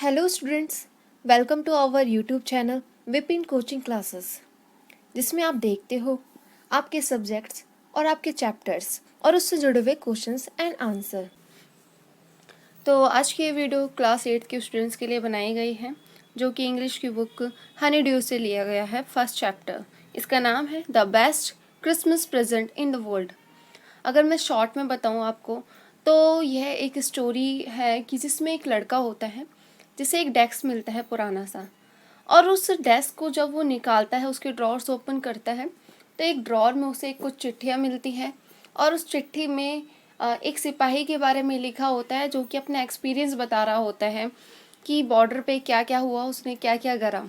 Hello students, welcome to our YouTube channel Vipin coaching classes, जिसमें आप देखते हो आपके सब्जेक्ट्स और आपके चैप्टर्स और उससे जुड़े हुए क्वेश्चंस एंड आंसर। तो आज की ये वीडियो क्लास 8 के स्टूडेंट्स के लिए बनाई गई है, जो कि इंग्लिश की बुक हनी ड्यू से लिया गया है। फर्स्ट चैप्टर, इसका नाम है the best Christmas present in the world. अगर मैं शॉर्ट में बताऊँ आपको, तो यह एक स्टोरी है कि जिसमें एक लड़का होता है जिसे एक डेस्क मिलता है पुराना सा, और उस डेस्क को जब वो निकालता है, उसके ड्रॉर्स ओपन करता है, तो एक ड्रॉर में उसे कुछ चिट्ठियाँ मिलती हैं। और उस चिट्ठी में एक सिपाही के बारे में लिखा होता है, जो कि अपना एक्सपीरियंस बता रहा होता है कि बॉर्डर पे क्या क्या हुआ, उसने क्या क्या करा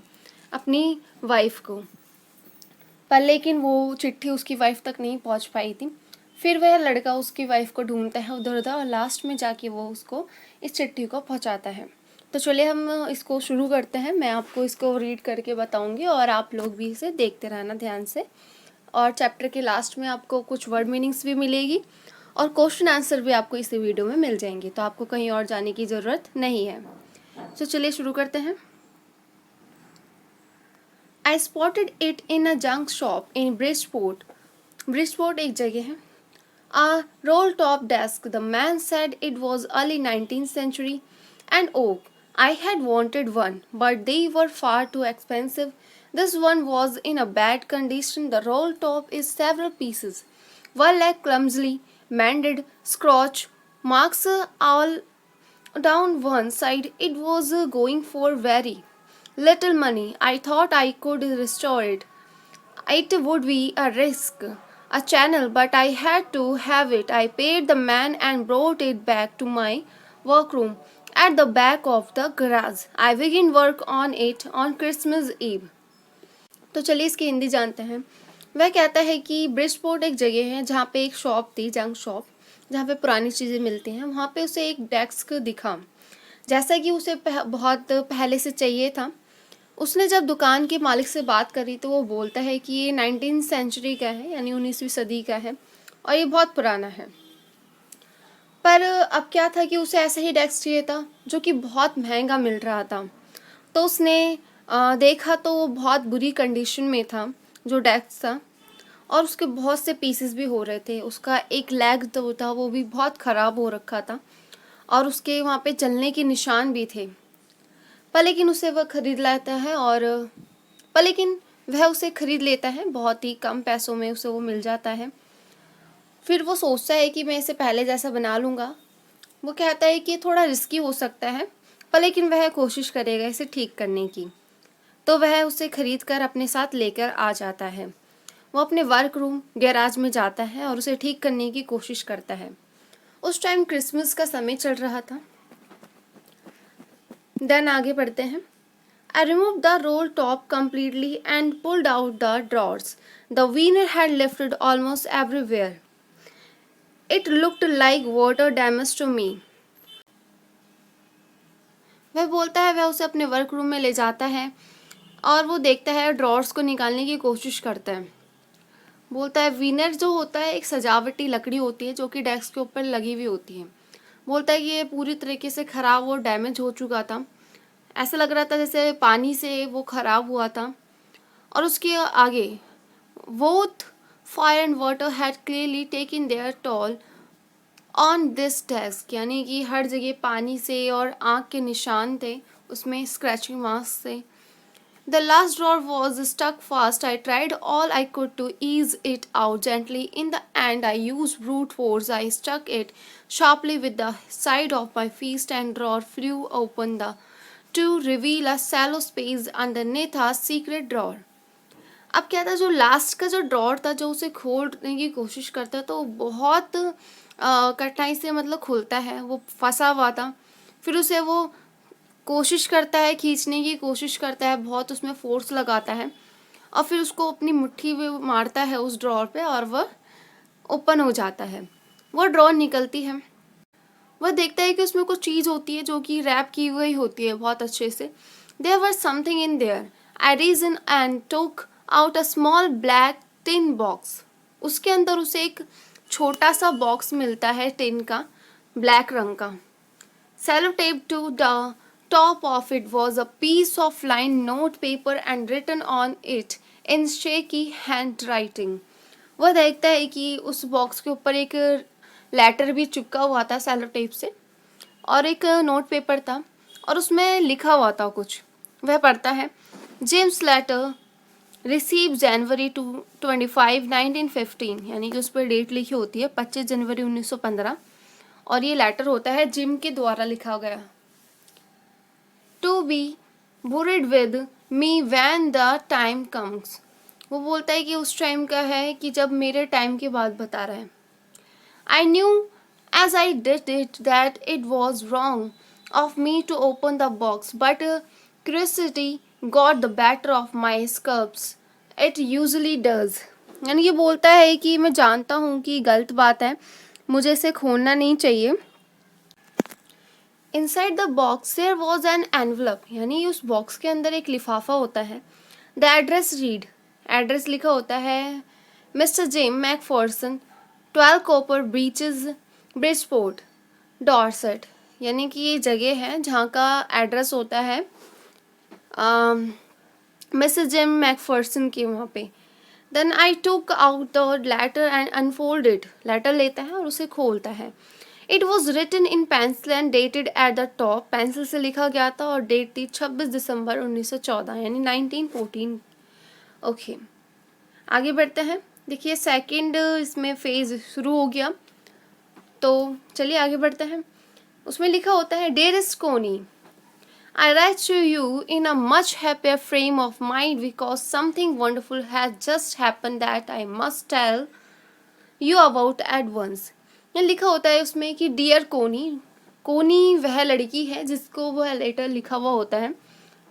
अपनी वाइफ को। पर लेकिन वो चिट्ठी उसकी वाइफ तक नहीं पहुंच पाई थी। फिर वह लड़का उसकी वाइफ को ढूंढता है उधर उधर, और लास्ट में जाके वो उसको इस चिट्ठी को पहुंचाता है। तो चलिए हम इसको शुरू करते हैं। मैं आपको इसको रीड करके बताऊंगी और आप लोग भी इसे देखते रहना ध्यान से। और चैप्टर के लास्ट में आपको कुछ वर्ड मीनिंग्स भी मिलेगी और क्वेश्चन आंसर भी आपको इसी वीडियो में मिल जाएंगे, तो आपको कहीं और जाने की ज़रूरत नहीं है। तो चलिए शुरू करते हैं। आई spotted it in a junk shop in Bridgeport. Bridgeport एक जगह है। A roll top desk, the man said it was early 19th century and oak. I had wanted one, but they were far too expensive. This one was in a bad condition. The roll top is several pieces. One leg clumsily mended, scratch marks all down one side. It was going for very little money. I thought I could restore it. It would be a risk, a channel, but I had to have it. I paid the man and brought it back to my workroom at the back of the garage. I began work on it on Christmas Eve. तो चलिए इसकी हिंदी जानते हैं। वह कहता है कि Bridgeport एक जगह है जहाँ पे एक शॉप थी, जंक शॉप, जहाँ पे पुरानी चीज़ें मिलती हैं। वहाँ पे उसे एक डेस्क दिखा, जैसा कि उसे बहुत पहले से चाहिए था। उसने जब दुकान के मालिक से बात करी तो वो बोलता है कि ये 19th सेंचुरी का है, यानी 19वीं सदी का है, और ये बहुत पुराना है। पर अब क्या था कि उसे ऐसा ही डेस्क चाहिए था जो कि बहुत महंगा मिल रहा था। तो उसने देखा तो वो बहुत बुरी कंडीशन में था जो डेस्क था, और उसके बहुत से पीसेस भी हो रहे थे। उसका एक लेग तो था वो भी बहुत ख़राब हो रखा था, और उसके वहाँ पे चलने के निशान भी थे। पर लेकिन उसे वह खरीद लेता है, और पर लेकिन वह उसे खरीद लेता है, बहुत ही कम पैसों में उसे वो मिल जाता है। फिर वो सोचता है कि मैं इसे पहले जैसा बना लूँगा। वो कहता है कि थोड़ा रिस्की हो सकता है, पर लेकिन वह कोशिश करेगा इसे ठीक करने की। तो वह उसे खरीद कर अपने साथ लेकर आ जाता है। वो अपने वर्क रूम गैराज में जाता है और उसे ठीक करने की कोशिश करता है। उस टाइम क्रिसमस का समय चल रहा था। देन आगे बढ़ते हैं। I removed the roll top completely and pulled out the drawers. The weaner had lifted almost everywhere. It looked like water damage to me. वह बोलता है, वह उसे अपने वर्क रूम में ले जाता है और वो देखता है, ड्रॉर्स को निकालने की कोशिश करता है। बोलता है वीनर जो होता है एक सजावटी लकड़ी होती है जो कि डेस्क के ऊपर लगी हुई होती है। बोलता है कि ये पूरी तरीके से ख़राब और डैमेज हो चुका था। ऐसा लग रहा था जैसे पानी से वो ख़राब हुआ था। और उसके आगे both fire and water had clearly taken their toll on this desk, यानी कि हर जगह पानी से और आँख के निशान थे, उसमें स्क्रैचिंग मार्क्स थे। The last drawer was stuck fast. I tried all I could to ease it out gently. In the end, I used brute force. I struck it sharply with the side of my fist, and drawer flew open to reveal a shallow space underneath a secret drawer. अब क्या था, जो last का जो drawer था, जो उसे खोलने की कोशिश करता है तो बहुत कठिनाई से मतलब खुलता है, वो फंसा हुआ था। फिर उसे वो कोशिश करता है, खींचने की कोशिश करता है, बहुत उसमें फोर्स लगाता है, और फिर उसको अपनी मुट्ठी में मारता है उस ड्रॉर पे, और वह ओपन हो जाता है। वह ड्रॉर निकलती है। वह देखता है कि उसमें कुछ चीज़ होती है जो कि रैप की हुई होती है बहुत अच्छे से। There were something in there. I reached in and took out a small black tin box. उसके अंदर उसे एक छोटा सा बॉक्स मिलता है टिन का, ब्लैक रंग का। Sellotape to the Top of it was a piece of lined note paper and written on it in shaky handwriting. वह देखता है कि उस बॉक्स के ऊपर एक लेटर भी चिपका हुआ था सेलो टेप से और एक नोट पेपर था और उसमें लिखा हुआ था कुछ. वह पढ़ता है, जेम्स लेटर रिसीव जनवरी 25 1915, यानी कि उस पर डेट लिखी होती है 25 जनवरी 1915 और ये लेटर होता है जिम के द्वारा लिखा गया. To be buried with me when the time comes. वो बोलता है कि उस टाइम का है कि जब मेरे टाइम की बात बता रहा है. I knew as I did it that it was wrong of me to open the box but curiosity got the better of my scruples it usually does. यानी ये बोलता है कि मैं जानता हूँ कि गलत बात है, मुझे इसे खोलना नहीं चाहिए. Inside the box there was an envelope, यानी उस बॉक्स के अंदर एक लिफाफा होता है. द एड्रेस रीड, एड्रेस लिखा होता है mister Jem McPherson 12 Copper Breeches Bridgeport Dorset, यानी कि ये जगह है जहाँ का एड्रेस होता है मिस्टर जेम मैकफॉर्सन के वहाँ पे. Then I took out the letter and unfold it, letter लेता है और उसे खोलता है. It was written in pencil and dated at the top, pencil से लिखा गया था और डेट थी 26 दिसंबर 1914 यानी 1914. ओके आगे बढ़ते हैं. देखिए सेकंड इसमें फेज शुरू हो गया, तो चलिए आगे बढ़ते हैं. उसमें लिखा होता है डियरेस्ट कोनी, I write to you in a much happier frame of mind because something wonderful has just happened that I must tell you about at once. यहाँ लिखा होता है उसमें कि डियर कोनी, कोनी वह लड़की है जिसको वह लेटर लिखा हुआ होता है.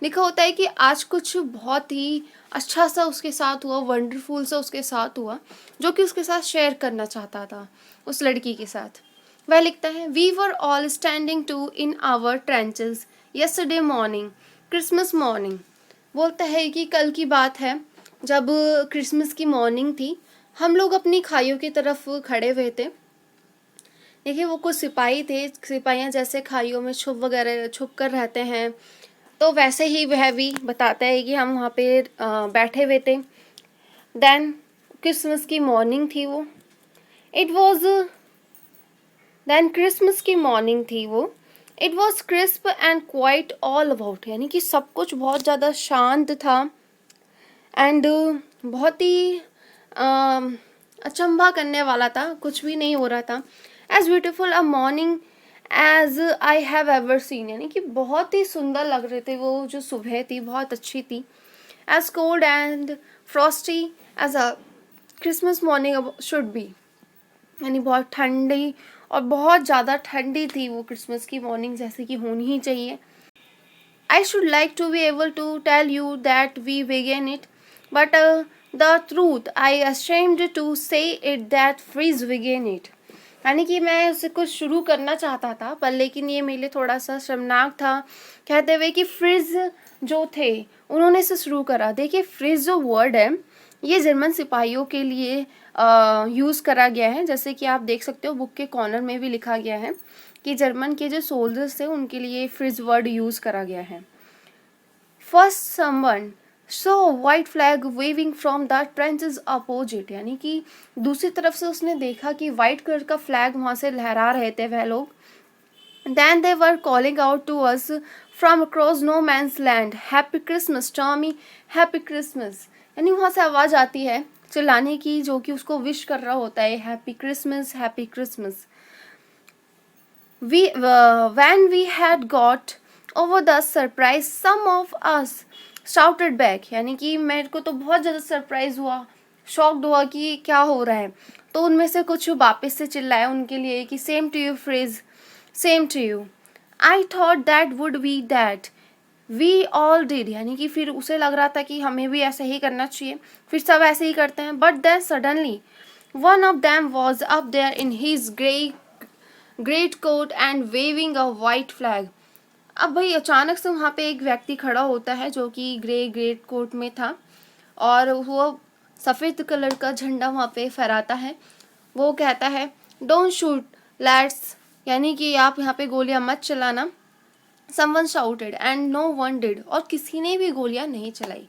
लिखा होता है कि आज कुछ बहुत ही अच्छा सा उसके साथ हुआ, वंडरफुल सा उसके साथ हुआ, जो कि उसके साथ शेयर करना चाहता था उस लड़की के साथ. वह लिखता है we were all standing to in our trenches yesterday morning, Christmas morning. बोलता है कि कल की बात है जब क्रिसमस की मॉर्निंग थी, हम लोग अपनी खाइयों की तरफ खड़े हुए थे. देखिए वो कुछ सिपाही थे, सिपाहियाँ जैसे खाइयों में छुप कर रहते हैं, तो वैसे ही वह भी बताता है कि हम वहाँ पे बैठे हुए थे. देन क्रिसमस की मॉर्निंग थी वो, इट वॉज देन क्रिसमस की मॉर्निंग थी वो. It was crisp and quite all about, यानी कि सब कुछ बहुत ज़्यादा शांत था एंड बहुत ही अचंभा करने वाला था, कुछ भी नहीं हो रहा था. As beautiful a morning as I have ever seen, यानी कि बहुत ही सुंदर लग रहे थे वो जो सुबह थी, बहुत अच्छी थी. As cold and frosty as a Christmas morning should be, यानी बहुत ठंडी और बहुत ज़्यादा ठंडी थी वो क्रिसमस की मॉर्निंग जैसे कि होनी ही चाहिए. I should like to be able to tell you that we began it but the truth I ashamed to say it that freeze began it, यानी कि मैं उसे कुछ शुरू करना चाहता था पर लेकिन ये मेरे लिए थोड़ा सा शर्मनाक था कहते हुए कि फ्रिज जो थे उन्होंने इसे शुरू करा. देखिए फ्रिज जो वर्ड है ये जर्मन सिपाहियों के लिए यूज़ करा गया है, जैसे कि आप देख सकते हो बुक के कॉर्नर में भी लिखा गया है कि जर्मन के जो सोल्जर्स थे उनके लिए फ्रिज वर्ड यूज़ करा गया है. First someone saw white flag waving from the trenches opposite, यानी कि दूसरी तरफ से उसने देखा कि वाइट कलर का फ्लैग वहाँ से लहरा रहे थे वह लोग. Then they were calling out to us from across no man's land, Happy Christmas, Tommy, Happy Christmas. यानी वहाँ से आवाज़ आती है चिल्लाने की जो कि उसको विश कर रहा होता है happy Christmas happy Christmas. When we had got over the surprise, some of us shouted back, यानी कि मेरे को तो बहुत ज़्यादा सरप्राइज हुआ, शॉक्ड हुआ कि क्या हो रहा है, तो उनमें से कुछ वापस से चिल्लाया उनके लिए कि same to you Fritz, same to you. I thought that would be that we all did, यानी कि फिर उसे लग रहा था कि हमें भी ऐसे ही करना चाहिए, फिर सब ऐसे ही करते हैं. But then suddenly one of them was up there in his great coat and waving a white flag. अब भाई अचानक से वहाँ पे एक व्यक्ति खड़ा होता है जो कि ग्रेट कोट में था और वो सफ़ेद कलर का झंडा वहाँ पे फहराता है. वो कहता है डोंट शूट लेट्स, यानी कि आप यहाँ पे गोलियाँ मत चलाना, Someone shouted and no one did, और किसी ने भी गोलियां नहीं चलाई.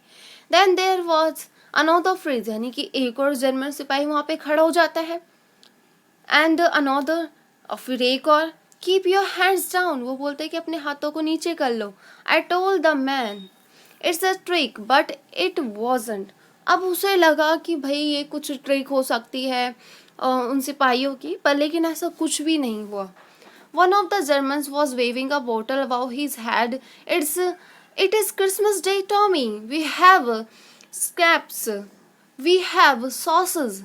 Then there was another phrase, यानी कि एक और जर्मन सिपाही वहां पे खड़ा हो जाता है. And another, और फिर एक और, keep your hands down, वो बोलते हैं कि अपने हाथों को नीचे कर लो. I told the man it's a trick but it wasn't. अब उसे लगा कि भाई ये कुछ ट्रिक हो सकती है उन सिपाहियों की, पर लेकिन ऐसा कुछ भी नहीं हुआ. One of the Germans was waving a bottle above his head. It is Christmas Day, Tommy. We have scraps. We have sauces.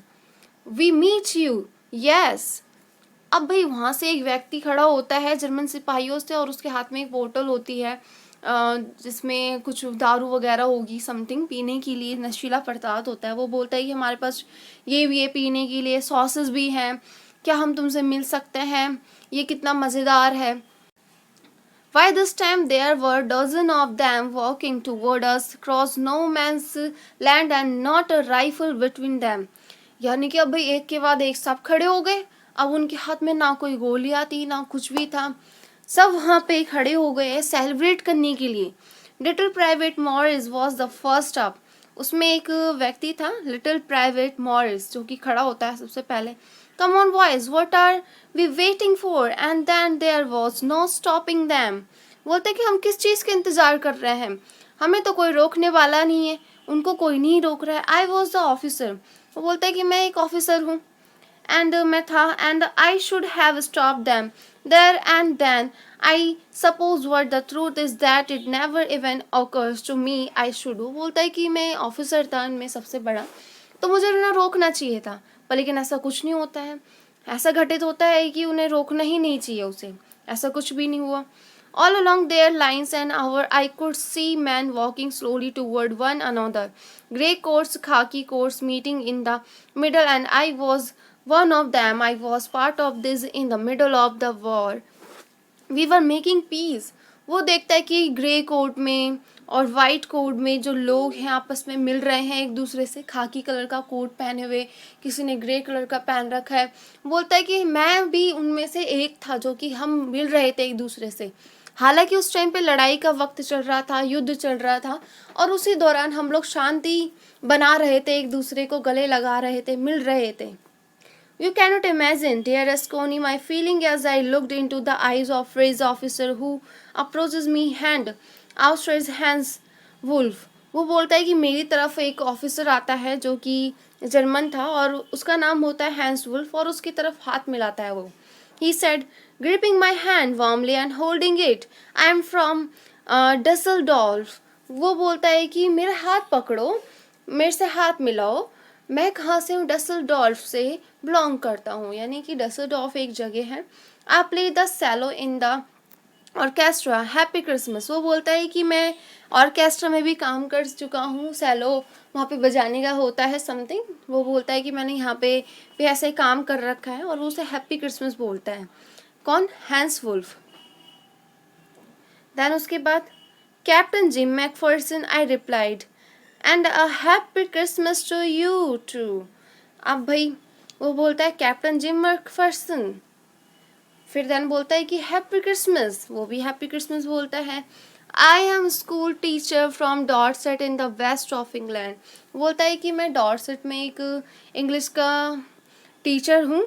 We meet you. Yes. अब भाई वहाँ से एक व्यक्ति खड़ा होता है जर्मन सिपाहियों से, और उसके हाथ में एक बोतल होती है जिसमें कुछ दारू वगैरह होगी, समथिंग पीने के लिए, नशीला पदार्थ होता है. वो बोलता है कि हमारे पास ये भी है पीने के लिए, सॉसेस भी हैं, क्या हम तुमसे मिल सकते हैं, ये कितना मज़ेदार है. By this time there were dozens of them walking toward us across no man's land and not a rifle between them. यानी कि अब भाई एक के बाद एक सब खड़े हो गए. अब उनके हाथ में ना कोई गोलियां थी ना कुछ भी था, सब वहाँ पे खड़े हो गए सेलिब्रेट करने के लिए. Little private Morris was the first up. उसमें एक व्यक्ति था लिटिल प्राइवेट मॉरिस जो कि खड़ा होता है सबसे पहले. Come on boys, what are we waiting for? And then there was no stopping them. बोलते कि हम किस चीज़ के इंतज़ार कर रहे हैं, हमें तो कोई रोकने वाला नहीं है, उनको कोई नहीं रोक रहा है. I was the officer. वो बोलता है कि मैं एक ऑफिसर हूँ, and मैं था, and I should have stopped them there and then. I suppose what the truth is that it never even occurs to me I should. वो बोलता है कि मैं ऑफिसर था उनमें सबसे बड़ा, तो मुझे उन्हें रोकना चाहिए था, पर लेकिन ऐसा कुछ नहीं होता है. ऐसा घटित होता है कि उन्हें रोकना ही नहीं चाहिए उसे, ऐसा कुछ भी नहीं हुआ. All along their lines and our I could see men walking slowly toward one another, grey coats, khaki coats meeting in the middle, and I was one of them. I was part of this in the middle of the war. We were making peace. वो देखता है कि grey coat में और white coat में जो लोग हैं आपस में मिल रहे हैं एक दूसरे से, खाकी कलर का कोट पहने हुए, किसी ने ग्रे कलर का पहन रखा है. बोलता है कि मैं भी उनमें से एक था जो कि हम मिल रहे थे एक दूसरे से. हालांकि उस टाइम पे लड़ाई का वक्त चल रहा था, युद्ध चल रहा था, और उसी दौरान हम लोग शांति बना रहे थे, एक दूसरे को गले लगा रहे थे, मिल रहे थे. You cannot imagine, dearest Connie, my feeling as I looked into the eyes of Ray's officer who approaches me hand outstretched hands. Wolf. वो बोलता है कि मेरी तरफ एक ऑफिसर आता है जो कि जर्मन था और उसका नाम होता है हैंस वुल्फ, और उसकी तरफ हाथ मिलाता है वो. He said, gripping my hand warmly and holding it, I am from Dusseldorf. वो बोलता है कि मेरा हाथ पकड़ो, मेरे से हाथ मिलाओ, मैं कहाँ से हूँ, डसलडॉर्फ से बिलोंग करता हूँ. यानी कि डसलडॉर्फ एक जगह है. I play the cello in the orchestra, happy Christmas. वो बोलता है कि मैं ऑर्केस्ट्रा में भी काम कर चुका हूँ, सैलो वहाँ पे बजाने का होता है समथिंग. वो बोलता है कि मैंने यहाँ पे भी ऐसे काम कर रखा है, और वो उसे हैप्पी क्रिसमस बोलता है. कौन? Hence wolf. देन उसके बाद captain Jim Macpherson, I replied, and a happy Christmas to you too. अब भाई वो बोलता है कैप्टन जिम मैकफर्सन, फिर देन बोलता है कि हैप्पी क्रिसमस, वो भी हैप्पी क्रिसमस बोलता है. I am school teacher from Dorset in the west of England. बोलता है कि मैं डॉर्सेट में एक इंग्लिश का टीचर हूँ,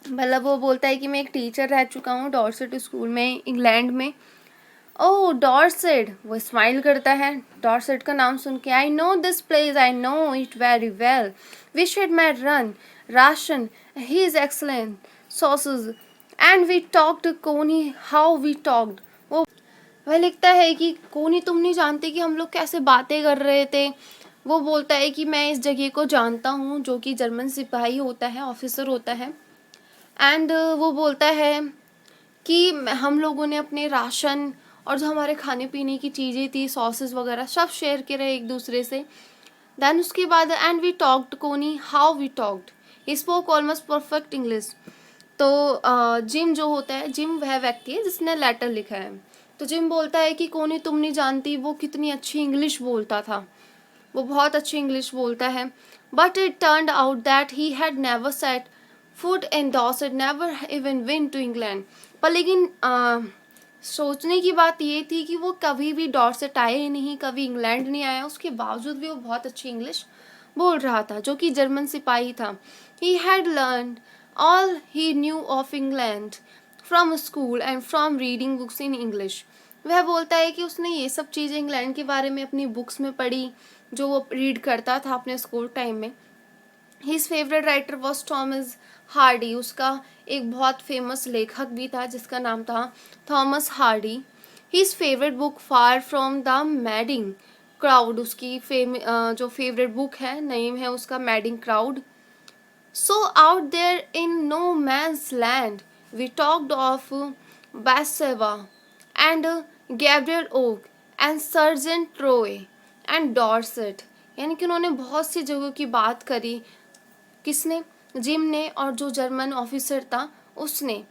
मतलब वो बोलता है कि मैं एक टीचर रह चुका हूँ डॉर्सेट स्कूल में इंग्लैंड में. ओह डॉर्सेट, वो स्माइल करता है डॉर्सेट का नाम सुन के. I know this place, I know it very well. We shared my rum ration, his excellent sausages, and we talked Connie how we talked. वो वह लिखता है कि कोनी तुम नहीं जानते कि हम लोग कैसे बातें कर रहे थे. वो बोलता है कि मैं इस जगह को जानता हूँ, जो कि जर्मन सिपाही होता है, ऑफिसर होता है. एंड वो बोलता है कि हम लोगों ने अपने राशन और जो हमारे खाने पीने की चीज़ें थी, सॉसेस वगैरह, सब शेयर करे एक दूसरे से. देन उसके बाद and we talked Connie how we talked, he spoke almost perfect English. तो जिम जो होता है, जिम वह व्यक्ति है जिसने लेटर लिखा है. तो जिम बोलता है कि कोनी तुम नहीं जानती वो कितनी अच्छी इंग्लिश बोलता था, वो बहुत अच्छी इंग्लिश बोलता है. But it turned out that he had never set foot in Dorset, never even been to England. पर लेकिन सोचने की बात ये थी कि वो कभी भी डॉर्सेट आए ही नहीं, कभी इंग्लैंड नहीं आया, उसके बावजूद भी वो बहुत अच्छी इंग्लिश बोल रहा था, जो कि जर्मन सिपाही था। He had learned all he new of England from school and from reading books in English. वह बोलता है कि उसने ये सब चीज़ें इंग्लैंड के बारे में अपनी बुक्स में पढ़ी, जो वो रीड करता था अपने स्कूल टाइम में। His favourite writer was Thomas Hardy, उसका एक बहुत फेमस लेखक भी था जिसका नाम था Thomas Hardy. His favourite book Far from the Madding Crowd, उसकी जो फेवरेट बुक है नेम है उसका Madding Crowd. So out there in no man's land we talked of Bathsheba and Gabriel Oak and Sergeant Troy and Dorset। यानी कि उन्होंने बहुत सी जगहों की बात करी। किसने? जिम ने, और जो जर्मन ऑफिसर था उसने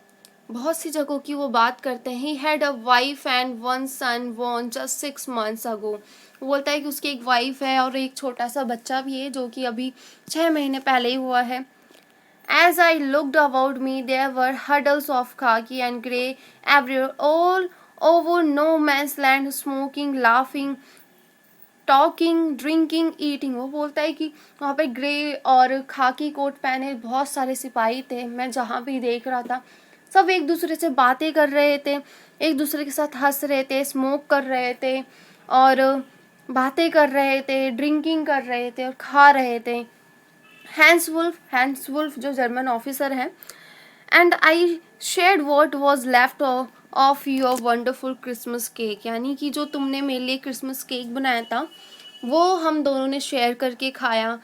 बहुत सी जगहों की वो बात करते हैं। He had a wife and one son born just 6 months ago. वो बोलता है कि उसकी एक वाइफ है और एक छोटा सा बच्चा भी है जो कि अभी 6 महीने पहले ही हुआ है। As I looked about me, there were huddles of khaki and grey everywhere, all over no man's land, smoking, laughing, talking, drinking, eating. वो बोलता है कि वहाँ पे ग्रे और खाकी कोट पहने बहुत सारे सिपाही थे। मैं जहाँ भी देख रहा था सब एक दूसरे से बातें कर रहे थे, एक दूसरे के साथ हंस रहे थे, स्मोक कर रहे थे और बातें कर रहे थे, ड्रिंकिंग कर रहे थे और खा रहे थे। हैंस वुल्फ जो जर्मन ऑफिसर हैं, and I shared what was left of your wonderful Christmas cake, यानी कि जो तुमने मेरे लिए क्रिसमस केक बनाया था वो हम दोनों ने शेयर करके खाया।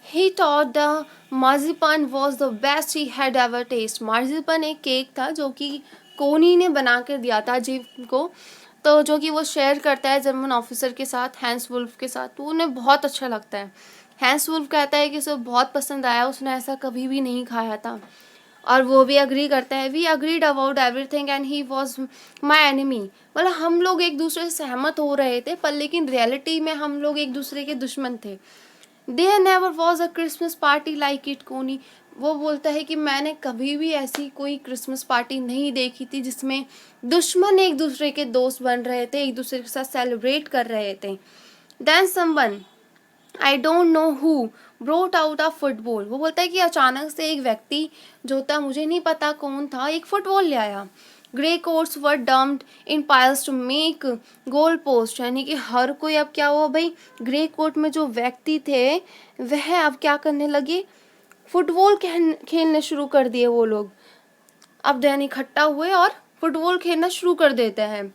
He thought the marzipan was the best he had ever taste. Marzipan एक केक था जो कि कोनी ने बना कर दिया था जिम को, तो जो कि वो शेयर करता है जर्मन ऑफिसर के साथ, हैंस वुल्फ के साथ, तो उन्हें बहुत अच्छा लगता है। हैंस वुल्फ कहता है कि उसे बहुत पसंद आया, उसने ऐसा कभी भी नहीं खाया था और वो भी अग्री करता है। We agreed about everything and he was my enemy. मतलब हम लोग एक दूसरे से सहमत हो रहे थे पर लेकिन रियलिटी में हम लोग एक दूसरे के दुश्मन थे। There never was a Christmas party like it Connie. वो बोलता है कि मैंने कभी भी ऐसी कोई क्रिसमस पार्टी नहीं देखी थी जिसमें दुश्मन एक दूसरे के दोस्त बन रहे थे, एक दूसरे के साथ सेलिब्रेट कर रहे थे। Then someone I don't know who brought out a football. वो बोलता है कि अचानक से एक व्यक्ति जो था, मुझे नहीं पता कौन था, एक फुटबॉल ले आया। Greatcoats were dumped in piles to make goal post, यानी कि हर कोई अब क्या हुआ भाई, ग्रे कोट में जो व्यक्ति थे वह अब क्या करने लगे, फुटबॉल खेलने शुरू कर दिए। वो लोग अब दैन इकट्ठा हुए और फुटबॉल खेलना शुरू कर देते हैं।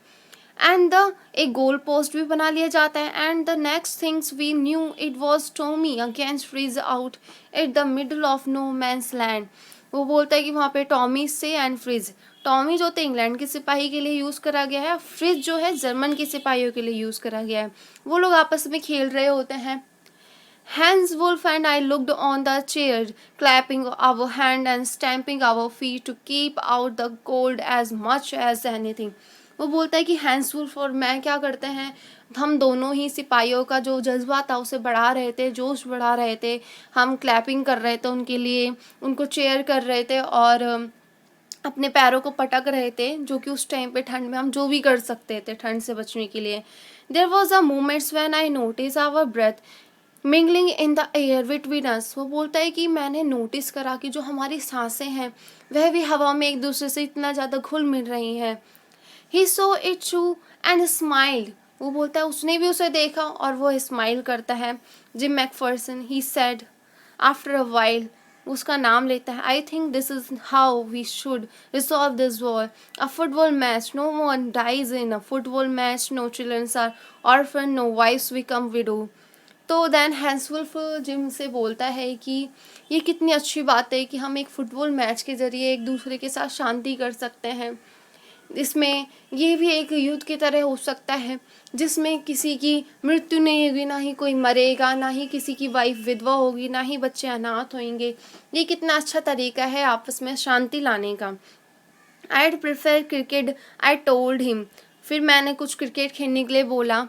एंड द एक गोल पोस्ट भी बना लिया जाता है। And the next things we knew it was Tommy against Fritz out at the middle of no man's land. वो बोलता है कि वहाँ पे टॉमी से एंड फ्रिज, टॉमी जो थे इंग्लैंड के सिपाही के लिए यूज़ करा गया है, फ्रिज जो है जर्मन के सिपाहियों के लिए यूज़ करा गया है। वो लोग आपस में खेल रहे होते हैं। Hans Wolf and I looked on the chair, clapping our hand and stamping our feet to keep out the cold as much as anything। वो बोलता है कि हैंस वुल्फ और मैं क्या करते हैं, हम दोनों ही सिपाहियों का जो जज्बा था उसे बढ़ा रहे थे, जोश बढ़ा रहे थे। हम क्लैपिंग कर रहे थे उनके लिए, उनको चेयर कर रहे थे और अपने पैरों को पटक रहे थे, जो कि उस टाइम पे ठंड में हम जो भी कर सकते थे ठंड से बचने के लिए। There was a moments when I notice our breath mingling in the air between us. वो बोलता है कि मैंने नोटिस करा कि जो हमारी सांसें हैं वह भी हवा में एक दूसरे से इतना ज़्यादा घुल मिल रही हैं। He saw it too and smiled. वो बोलता है उसने भी उसे देखा और वो स्माइल करता है। Jim Macpherson he said after a while, उसका नाम लेता है, I think this is how we should resolve this war. A football match, no one dies in a football match, no childrens are orphan, no wifes become widow. तो then Hans Wolf Jim से बोलता है कि ये कितनी अच्छी बात है कि हम एक फ़ुटबॉल मैच के ज़रिए एक दूसरे के साथ शांति कर सकते हैं। इसमें ये भी एक युद्ध की तरह हो सकता है जिसमें किसी की मृत्यु नहीं होगी, ना ही कोई मरेगा, ना ही किसी की वाइफ विधवा होगी, ना ही बच्चे अनाथ होंगे। ये कितना अच्छा तरीका है आपस में शांति लाने का। I'd prefer cricket, I told him। फिर मैंने कुछ क्रिकेट खेलने के लिए बोला।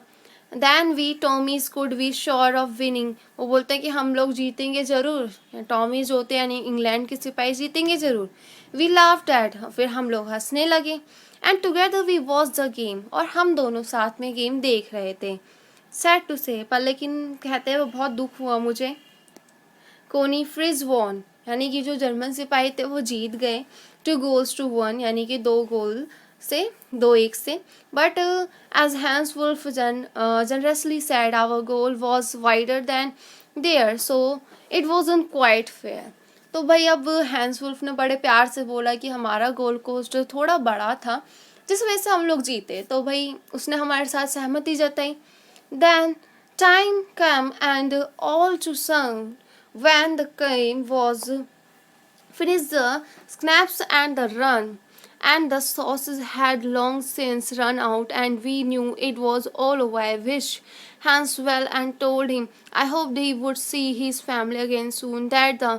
Then we Tommies could be sure of winning। वो बोलते हैं कि हम लोग जीतेंगे ज़रूर, टॉमीज होते हैं यानी इंग्लैंड के सिपाही जीतेंगे ज़रूर। We laughed at, फिर हम लोग हंसने लगे। And together we watch the game, और हम दोनों साथ में गेम देख रहे थे। सैड टू से, पर लेकिन कहते हैं वो बहुत दुख हुआ मुझे। कोनी फ्रिज वॉन, यानी कि जो जर्मन सिपाही थे वो जीत गए 2-1, यानी कि 2 गोल से 2-1 से। But as Hans Wolf generously said, our goal was wider than their, so it wasn't quite fair. तो भाई अब हैंस वुल्फ ने बड़े प्यार से बोला कि हमारा गोल पोस्ट थोड़ा बड़ा था, जिस वजह से हम लोग जीते, तो भाई उसने हमारे साथ सहमति जताई। Then time came and all to sung. When the game was finished, the snaps and the run and the sauces had long since run out, and we knew it was all over. I wished Hans well and told him I hoped he would see his family again soon, that the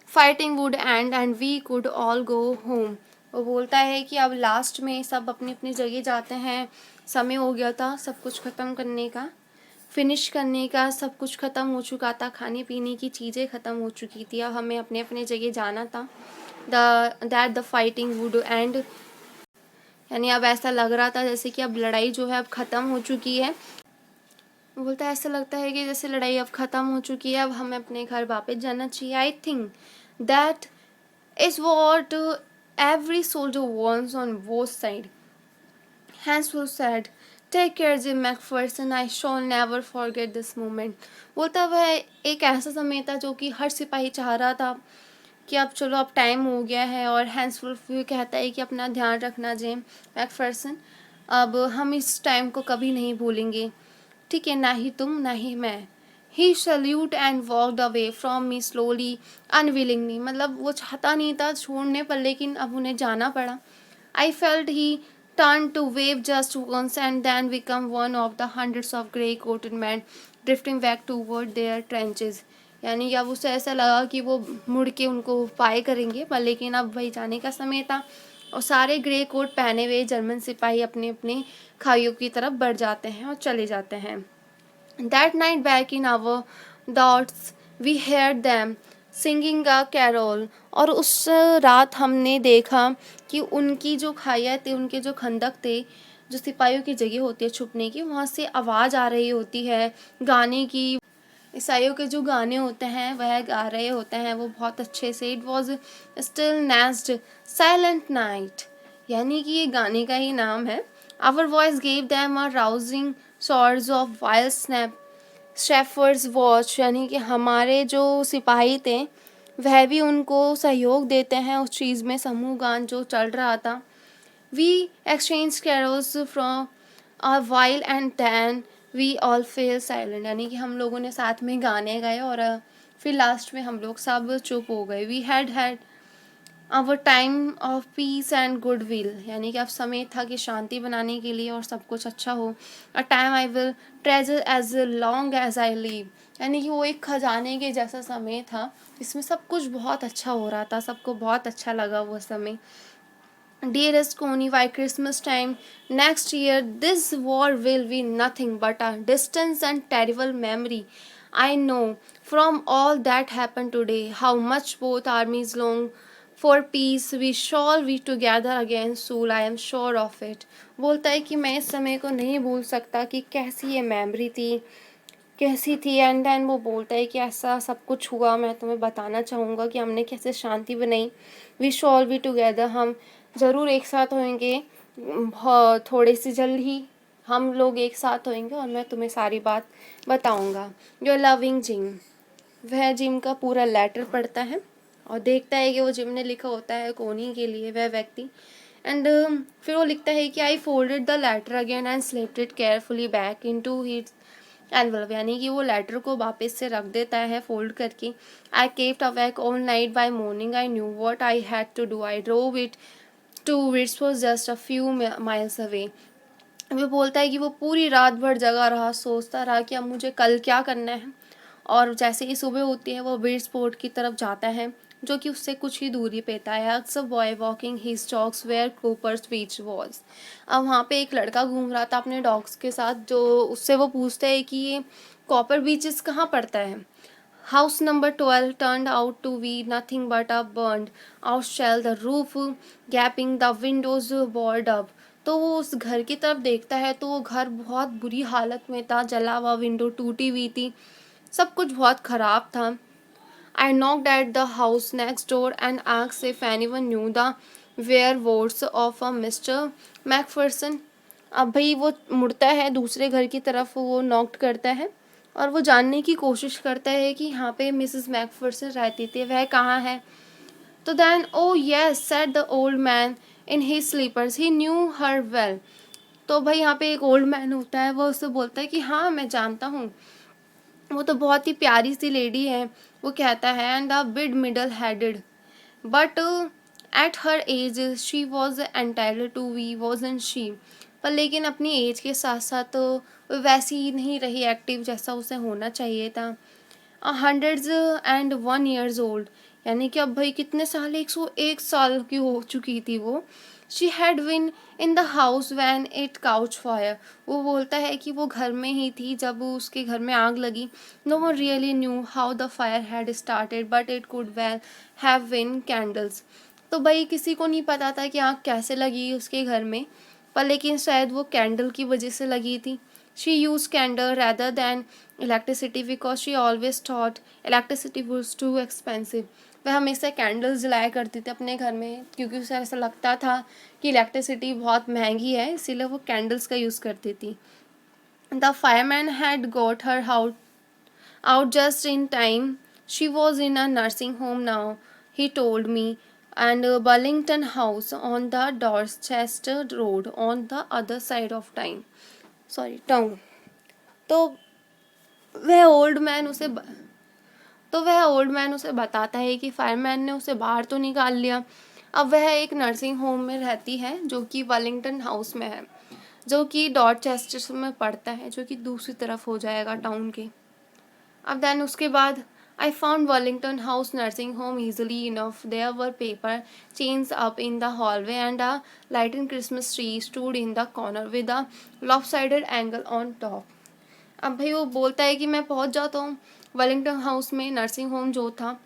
fighting would end and we could all go home. वो बोलता है कि अब last में सब अपनी अपनी जगह जाते हैं, समय हो गया था सब कुछ ख़त्म करने का, फिनिश करने का, सब कुछ ख़त्म हो चुका था, खाने पीने की चीज़ें ख़त्म हो चुकी थी, अब हमें अपने अपने जगह जाना था। द फाइटिंग वुड एंड, यानी अब ऐसा लग रहा था जैसे कि अब लड़ाई जो है अब ख़त्म हो चुकी है। बोलता है ऐसा लगता है कि जैसे लड़ाई अब ख़त्म हो चुकी है, अब हमें अपने घर वापस जाना चाहिए। I think that is what every soldier wants on both side, Hansel said. Take care, Jim McPherson. I shall never forget this moment. बोलता वह एक ऐसा समय था जो कि हर सिपाही चाह रहा था कि अब चलो अब टाइम हो गया है, और हैंसवुल्फ भी कहता है कि अपना ध्यान रखना जिम मैकफर्सन, अब हम इस टाइम को कभी नहीं भूलेंगे, ठीक है, ना ही तुम ना ही मैं। He salute and walked away from me slowly unwillingly, मतलब वो चाहता नहीं था छोड़ने पर, लेकिन अब उन्हें जाना पड़ा। I felt he turned to wave just once and then become one of the hundreds of grey-coated men drifting back toward their trenches. यानी कि अब उसे ऐसा लगा कि वो मुड़ के उनको पाए करेंगे, पर लेकिन अब वही जाने का समय था, और सारे ग्रे कोट पहने हुए जर्मन सिपाही अपने अपने खाइयों की तरफ बढ़ जाते हैं और चले जाते हैं। That night back in our thoughts we heard them singing a carol, और उस रात हमने देखा कि उनकी जो खाया थे, उनके जो खंदक थे, जो सिपाहियों की जगह होती है छुपने की, वहाँ से आवाज़ आ रही होती है गाने की। ईसाइयों के जो गाने होते हैं वह गा रहे होते हैं वो बहुत अच्छे से। It was still nest silent night, यानी कि ये गाने का ही नाम है। Our voice gave them a rousing swords of wild snap shepherds watch, यानी कि हमारे जो सिपाही थे वह भी उनको सहयोग देते हैं उस चीज़ में, समूह गान जो चल रहा था। We exchange carols from a while and then we all fell silent, यानी कि हम लोगों ने साथ में गाने गाए और फिर लास्ट में हम लोग सब चुप हो गए। We had our time of peace and good will, यानी कि अब समय था कि शांति बनाने के लिए और सब कुछ अच्छा हो। A time I will treasure as long as I live, यानी कि वो एक खजाने के जैसा समय था, इसमें सब कुछ बहुत अच्छा हो रहा था, सबको बहुत अच्छा लगा वो समय। Dearest Coney, by Christmas time next year, this war will be nothing but a distant and terrible memory. I know from all that happened today how much both armies long for peace. We shall be together again soon. I am sure of it. बोलता है कि मैं इस समय को नहीं भूल सकता कि कैसी ये मेमोरी थी, कैसी थी। एंड देन वो बोलता है कि ऐसा सब कुछ हुआ, मैं तुम्हें बताना चाहूँगा कि हमने कैसे शांति बनाई। वी शॉल बी टुगेदर, हम ज़रूर एक साथ होंगे, थोड़े से जल्द ही हम लोग एक साथ होंगे और मैं तुम्हें सारी बात बताऊँगा। योर लविंग जिम, वह जिम का पूरा लेटर पढ़ता है और देखता है कि वो जिम ने लिखा होता है कोनी के लिए, वह व्यक्ति। एंड फिर वो लिखता है कि I folded the letter again and slipped it carefully back into his envelope, यानी कि वो लेटर को वापस से रख देता है फोल्ड करके। I kept awake all night, by morning I knew what I had to do, I drove it to which was just a few miles away. वो बोलता है कि वो पूरी रात भर जगा रहा, सोचता रहा कि अब मुझे कल क्या करना है, और जैसे ही सुबह होती है वो ब्रिजपोर्ट की तरफ जाता है जो कि उससे कुछ ही दूरी पे था। अक्सर boy walking his dogs where Cooper's beach walls, अब वहाँ पे एक लड़का घूम रहा था अपने डॉग्स के साथ, जो उससे वो पूछता है कि ये कॉपर बीचेस कहाँ पड़ता है। House number 12 turned out to be nothing but a burned out shell, the roof gaping, the windows boarded up, तो वो उस घर की तरफ देखता है तो वो घर बहुत बुरी हालत में था, जला हुआ, विंडो टूटी हुई थी, सब कुछ बहुत ख़राब था। I knocked at the house next door and asked if anyone knew the whereabouts of a Mr. Macpherson. अब भाई वो मुड़ता है दूसरे घर की तरफ, वो नॉक करता है और वो जानने की कोशिश करता है कि यहाँ पे मिसेस मैकफर्सन रहती थी, वह कहाँ है। तो then O yes said the old man in his slippers, he knew her well. तो भाई यहाँ पे एक ओल्ड मैन होता है, वो उससे बोलता है कि हाँ मैं जानता हूँ, वो तो बहुत ही प्यारी सी लेडी है। वो कहता है and a bit muddle headed but at her age she was entitled to be was and she. पर लेकिन अपनी एज के साथ साथ वो वैसी ही नहीं रही एक्टिव जैसा उसे होना चाहिए था। 101 years old, यानी कि अब भाई कितने साल, 101 साल की हो चुकी थी वो। She had been in the house when it couch fire, वो बोलता है कि वो घर में ही थी जब उसके घर में आग लगी। No one really knew how the fire had started but it could well have been candles. तो भाई किसी को नहीं पता था कि आग कैसे लगी उसके घर में, पर लेकिन शायद वो कैंडल की वजह से लगी थी। She use candle rather than electricity because she always thought electricity was too expensive. वह हमेशा कैंडल्स जलाया करती थी अपने घर में क्योंकि उसे ऐसा लगता था कि इलेक्ट्रिसिटी बहुत महंगी है, इसीलिए वो कैंडल्स का यूज़ करती थी। The fireman had got her out just in time. She was in a nursing home now, he told me, and Burlington House on the Dorchester Road on the other side of town. तो वह old man उसे बताता है कि fireman ने उसे बाहर तो निकाल लिया। अब वह एक नर्सिंग होम में रहती है जो कि वेलिंगटन हाउस में है, जो कि डॉर्चेस्टर में पड़ता है, जो कि दूसरी तरफ हो जाएगा टाउन के। अब देन उसके बाद I found Wellington House nursing home easily enough. There were paper chains up in the hallway and a lighted Christmas tree stood in the corner with a lopsided angle on top. अब भाई वो बोलता है कि मैं पहुंच जाता हूँ वेलिंगटन हाउस में, नर्सिंग होम जो था,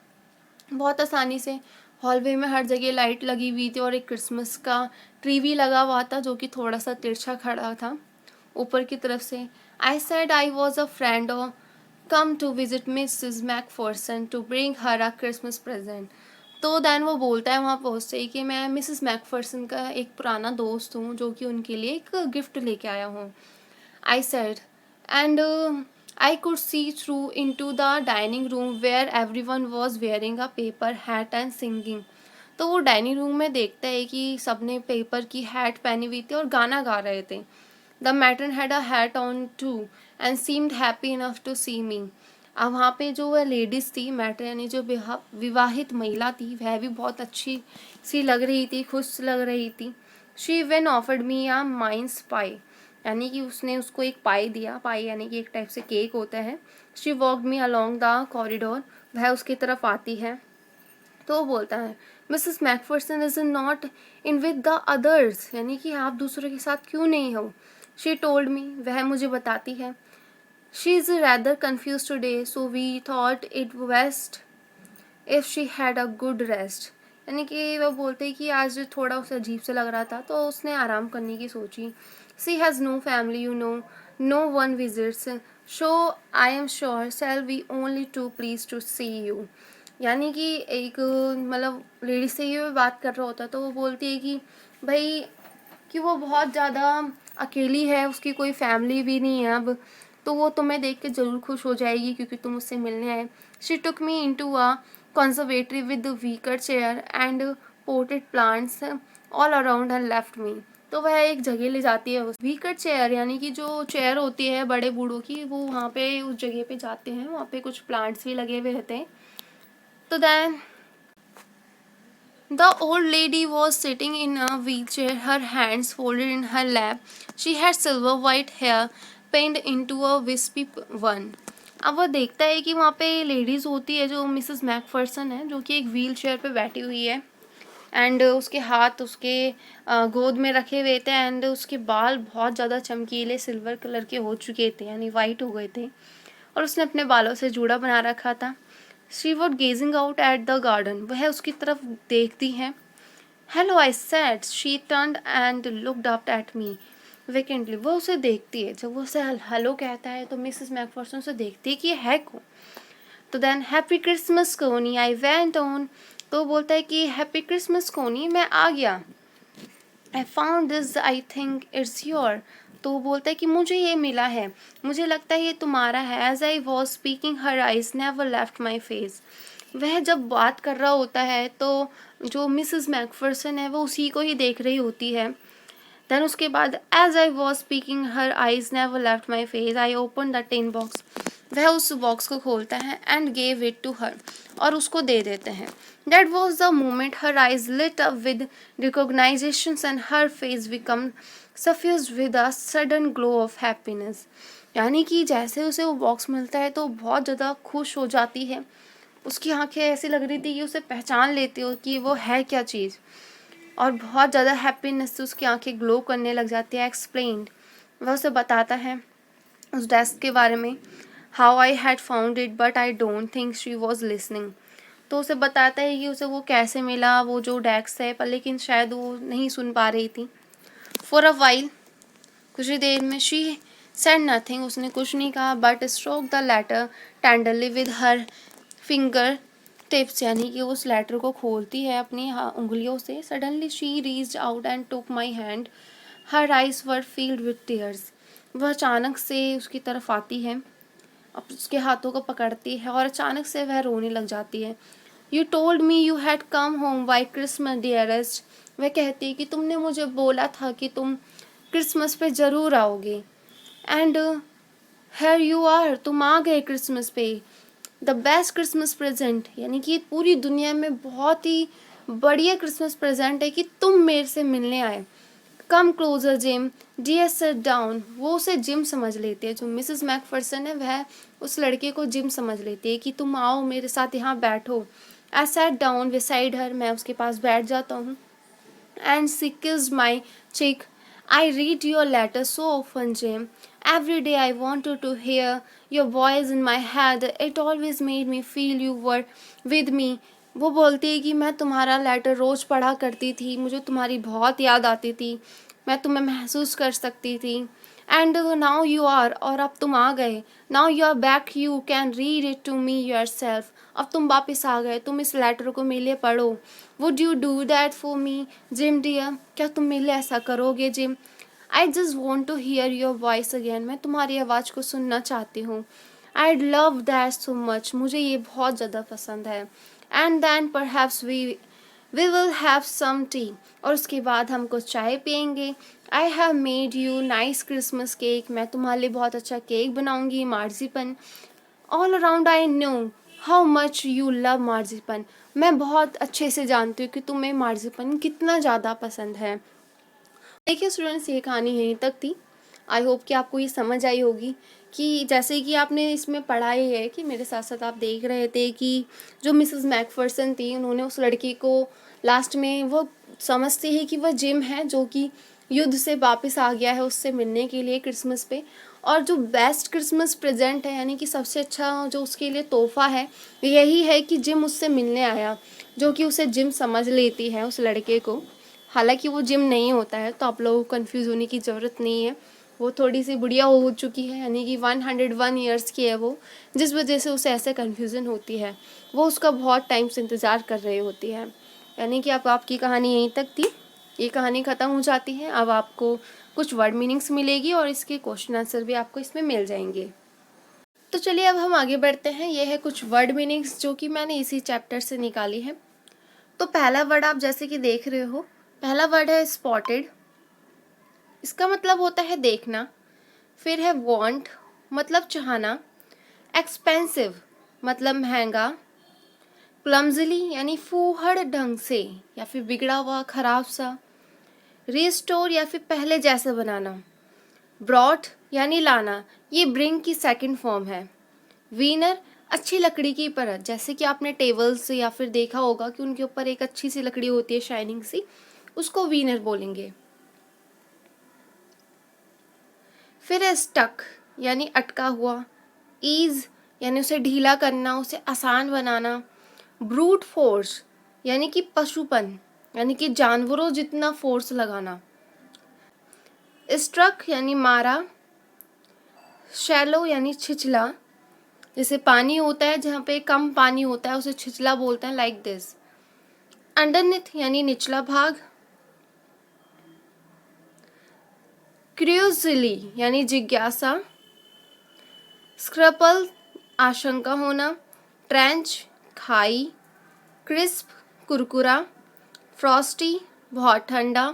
बहुत आसानी से। हॉलवे में हर जगह लाइट लगी हुई थी और एक क्रिसमस का ट्री भी लगा हुआ था जो कि थोड़ा सा तिरछा खड़ा था ऊपर की तरफ से। I said I was a friend और come to visit Mrs McPherson to bring her a Christmas present. तो दैन वो बोलता है वहाँ पहुँचते ही कि मैं मिसेस मैकफर्सन का एक पुराना दोस्त हूँ जो कि उनके लिए एक गिफ्ट लेके आया हूँ। I said, and I could see through into the dining room where everyone was wearing a paper hat and singing. तो वो डाइनिंग रूम में देखता है कि सबने पेपर की हैट पहनी हुई थी और गाना गा रहे थे। The matron had a hat on too and seemed happy enough to see me. अब वहाँ पे जो वह लेडीज़ थी, मैट्रन यानी जो विवाहित महिला थी, वह भी बहुत अच्छी सी लग रही थी, खुश लग रही थी। She even offered me a mince pie, यानी कि उसने उसको एक पाई दिया। पाई यानी कि एक टाइप से केक होता है। She walked me along the corridor, वह उसकी तरफ आती है तो वो बोलता है Mrs Macpherson is not in with the others, यानी कि आप दूसरों के साथ क्यों नहीं हो। शी टोल्ड मी, वह मुझे बताती है। She is rather confused today so we thought it best if she had a good rest, यानी कि वह बोलते हैं कि आज थोड़ा उसे अजीब से लग रहा था तो उसने आराम करने की सोची। She has no family you know, no one visits, so I am sure she'll we only too please to see you. यानी कि एक मतलब लेडी से ही बात कर रहा होता तो वो बोलती है कि भाई कि वो बहुत ज़्यादा अकेली है, उसकी कोई फैमिली भी नहीं है अब, तो वो तुम्हें देख के ज़रूर खुश हो जाएगी क्योंकि तुम उससे मिलने आए। She took me into a conservatory with weaker chair and potted plants all around and left me. तो वह एक जगह ले जाती है, उस व्हीकर चेयर यानी कि जो चेयर होती है बड़े बूढ़ों की, वो वहाँ पे उस जगह पे जाते हैं, वहाँ पे कुछ प्लांट्स भी लगे हुए रहते हैं। तो then the old lady was sitting in a wheelchair, her hands folded in her lap. She had silver white hair pinned into a wispy one. अब वो देखता है कि वहाँ पे लेडीज़ होती है जो मिसेस मैकफर्सन है, जो कि एक व्हील चेयर पर बैठी हुई है एंड उसके हाथ उसके गोद में रखे हुए थे एंड उसके बाल बहुत ज़्यादा चमकीले सिल्वर कलर के हो चुके थे, यानी वाइट हो गए थे, और उसने अपने बालों से जूड़ा बना रखा था। She was gazing out at the garden, वह उसकी तरफ देखती हैं। Hello I said. She turned and looked up at me vacantly. वो उसे देखती है, जब वो उसे हेलो कहता है तो मिसेस मैकफर्सन उसे देखती है कि ये है कौन। तो देन हैप्पी क्रिसमस कोनी आई वेंट ऑन। तो बोलता है कि हैप्पी क्रिसमस कोनी, मैं आ गया। I found this I think it's your. तो वो बोलता है कि मुझे ये मिला है, मुझे लगता है ये तुम्हारा है। As I was speaking her eyes never left my face. वह जब बात कर रहा होता है तो जो मिसेस मैकफर्सन है वो उसी को ही देख रही होती है। देन उसके बाद as I was speaking her eyes never left my face I open the tin box. वह उस बॉक्स को खोलता है and gave it to her, और उसको दे देते हैं। That was the moment her eyes lit up with recognition and her face become suffused with a sudden glow of happiness. यानी कि जैसे उसे वो बॉक्स मिलता है तो बहुत ज़्यादा खुश हो जाती है। उसकी आंखें ऐसी लग रही थी कि उसे पहचान लेती हो कि वो है क्या चीज़, और बहुत ज़्यादा हैप्पीनेस से उसकी आंखें ग्लो करने लग जाती है। एक्सप्लेन्ड, वह उसे बताता है उस डेस्क के बारे में। How I had found it but I don't think she was listening. तो उसे बताता है कि उसे वो कैसे मिला, वो जो डेस्क है, पर लेकिन शायद वो नहीं सुन पा रही थी। फॉर अ वाइल, कुछ ही देर में, शी सेड नथिंग, उसने कुछ नहीं कहा, but stroke the letter tenderly with her finger tips. यानी कि उस लेटर को खोलती है अपनी उंगलियों से। Suddenly she reached out and took my hand, her eyes were field with tears. वह अचानक से उसकी तरफ आती है, अब उसके हाथों को पकड़ती है और अचानक से वह रोने लग जाती है। You told me you had come home by Christmas dearest. वह कहती है कि तुमने मुझे बोला था कि तुम क्रिसमस पे ज़रूर आओगे, एंड हेयर यू आर, तुम आ गए क्रिसमस पे। द बेस्ट क्रिसमस प्रेजेंट, यानी कि पूरी दुनिया में बहुत ही बढ़िया क्रिसमस प्रेजेंट है कि तुम मेरे से मिलने आए। Come closer Jim, dear sit down. वो उसे जिम समझ लेती है, जो मिसेस मैकफर्सन है वह उस लड़के को जिम समझ लेती है कि तुम आओ मेरे साथ यहाँ बैठो। I sat down beside her, मैं उसके पास बैठ जाता हूँ। And she kissed my cheek. I read your letters so often, Jim. Every day I wanted to hear your voice in my head. It always made me feel you were with me. वो बोलती है कि मैं तुम्हारा letter रोज़ पढ़ा करती थी, मुझे तुम्हारी बहुत याद आती थी, मैं तुम्हें महसूस कर सकती थी। एंड नाउ यू आर, और अब तुम आ गए। Now you are back, you can read it to me yourself. अब तुम वापस आ गए, तुम इस लेटर को मेरे लिए पढ़ो। Would you do that for me Jim dear? क्या तुम मेरे लिए ऐसा करोगे Jim? I just want to hear your voice again, मैं तुम्हारी आवाज़ को सुनना चाहती हूँ। I love that so much, मुझे ये बहुत ज़्यादा पसंद है। And then perhaps we will have some tea, और उसके बाद हम कुछ चाय पियेंगे। I have made you nice Christmas cake, मैं तुम्हारे लिए बहुत अच्छा केक बनाऊंगी, marzipan. All around I know how much you love marzipan, मैं बहुत अच्छे से जानती हूँ कि तुम्हें मार्जिपन कितना ज़्यादा पसंद है। देखिए स्टूडेंट्स, ये कहानी यहीं तक थी। आई होप कि आपको ये समझ आई होगी कि जैसे कि आपने इसमें पढ़ा ही है कि मेरे साथ साथ आप देख रहे थे कि जो मिसेस मैकफर्सन थी, उन्होंने उस लड़की को लास्ट में वो समझती है कि वह जिम है जो कि युद्ध से वापस आ गया है उससे मिलने के लिए क्रिसमस पे। और जो बेस्ट क्रिसमस प्रेजेंट है, यानी कि सबसे अच्छा जो उसके लिए तोहफा है, यही है कि जिम उससे मिलने आया, जो कि उसे जिम समझ लेती है उस लड़के को। हालांकि वो जिम नहीं होता है, तो आप लोगों को कंफ्यूज होने की ज़रूरत नहीं है। वो थोड़ी सी बुढ़िया हो चुकी है, यानी कि 101 ईयर्स की है वो, जिस वजह से उसे ऐसे कन्फ्यूज़न होती है। वो उसका बहुत टाइम से इंतज़ार कर रही होती है। यानी कि अब आपकी कहानी यहीं तक थी, ये कहानी ख़त्म हो जाती है। अब आपको कुछ वर्ड मीनिंग्स मिलेगी और इसके क्वेश्चन आंसर भी आपको इसमें मिल जाएंगे। तो चलिए अब हम आगे बढ़ते हैं। ये है कुछ वर्ड मीनिंग्स जो कि मैंने इसी चैप्टर से निकाली है। तो पहला वर्ड आप जैसे कि देख रहे हो, पहला वर्ड है स्पॉटेड। इसका मतलब होता है देखना। फिर है वांट, मतलब चाहना। एक्सपेंसिव, मतलब महंगा। क्लमजली, यानी फूहड़ ढंग से या फिर बिगड़ा हुआ, खराब सा। रिस्टोर, या फिर पहले जैसे बनाना। ब्रॉट, यानी लाना, ये ब्रिंग की सेकंड फॉर्म है। वीनर, अच्छी लकड़ी की परत, जैसे कि आपने टेबल्स या फिर देखा होगा कि उनके ऊपर एक अच्छी सी लकड़ी होती है शाइनिंग सी, उसको वीनर बोलेंगे। फिर है स्टक, यानी अटका हुआ। ईज, यानी उसे ढीला करना, उसे आसान बनाना। ब्रूट फोर्स, यानी कि पशुपन। यानी कि जानवरों जितना फोर्स लगाना। स्ट्रक यानी मारा। शैलो यानी छिछला, जैसे पानी होता है जहाँ पे कम पानी होता है उसे छिछला बोलते हैं, लाइक दिस। अंडरनीथ यानी निचला भाग। क्यूरियोसिटी यानी जिज्ञासा। स्क्रपल आशंका होना। ट्रेंच खाई। क्रिस्प कुरकुरा। फ्रॉस्टी बहुत ठंडा।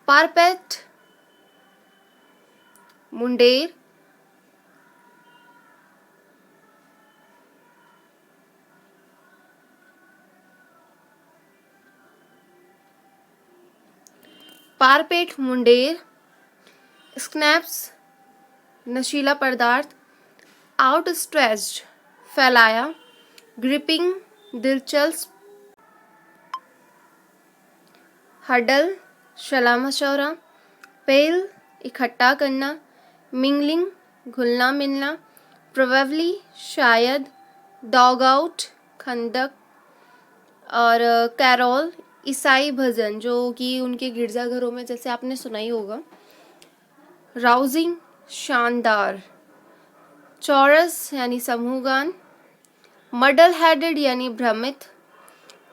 पारपेट मुंडेर। पारपेट मुंडेर। स्नैप्स नशीला पदार्थ। आउटस्ट्रेच्ड फैलाया। ग्रिपिंग दिलचस्प। हडल शला मशवरा। पेल इकट्ठा करना। मिंगलिंग घुलना मिलना। प्रोबेबली शायद। डॉग आउट खंडक। और कैरोल ईसाई भजन जो कि उनके गिरजाघरों में जैसे आपने सुना ही होगा। राउजिंग शानदार। चौरस यानी समूहगान। मडल हेडेड यानी भ्रमित।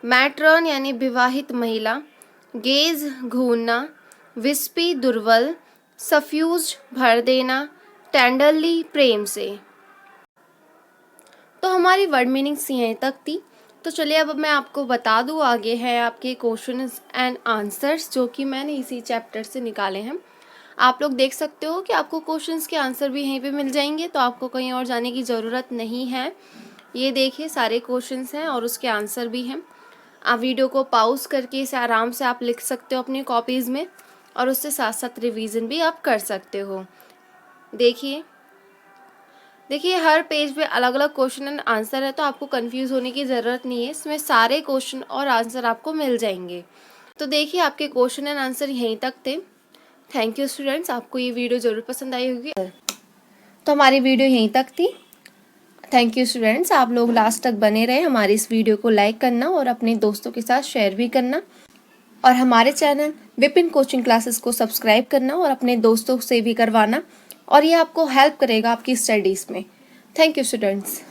मैट्रन यानी विवाहित महिला। गेज घूरना। विस्पी दुर्बल। सफ्यूज भर देना। टेंडरली प्रेम से। तो हमारी वर्ड मीनिंग्स यहीं तक थी। तो चलिए अब मैं आपको बता दूँ आगे है आपके क्वेश्चंस एंड आंसर्स जो कि मैंने इसी चैप्टर से निकाले हैं। आप लोग देख सकते हो कि आपको क्वेश्चंस के आंसर भी यहीं पे मिल जाएंगे, तो आपको कहीं और जाने की ज़रूरत नहीं है। ये देखिए सारे क्वेश्चंस हैं और उसके आंसर भी हैं। आप वीडियो को पॉज करके इसे आराम से आप लिख सकते हो अपनी कॉपीज़ में, और उससे साथ साथ रिवीजन भी आप कर सकते हो। देखिए हर पेज पे अलग अलग क्वेश्चन एंड आंसर है, तो आपको कंफ्यूज होने की ज़रूरत नहीं है। इसमें सारे क्वेश्चन और आंसर आपको मिल जाएंगे। तो देखिए आपके क्वेश्चन एंड आंसर यहीं तक थे। थैंक यू स्टूडेंट्स, आपको ये वीडियो ज़रूर पसंद आई होगी। तो हमारी वीडियो यहीं तक थी। थैंक यू स्टूडेंट्स, आप लोग लास्ट तक बने रहे। हमारी इस वीडियो को लाइक करना और अपने दोस्तों के साथ शेयर भी करना, और हमारे चैनल विपिन कोचिंग क्लासेस को सब्सक्राइब करना और अपने दोस्तों से भी करवाना, और ये आपको हेल्प करेगा आपकी स्टडीज़ में। Thank you students.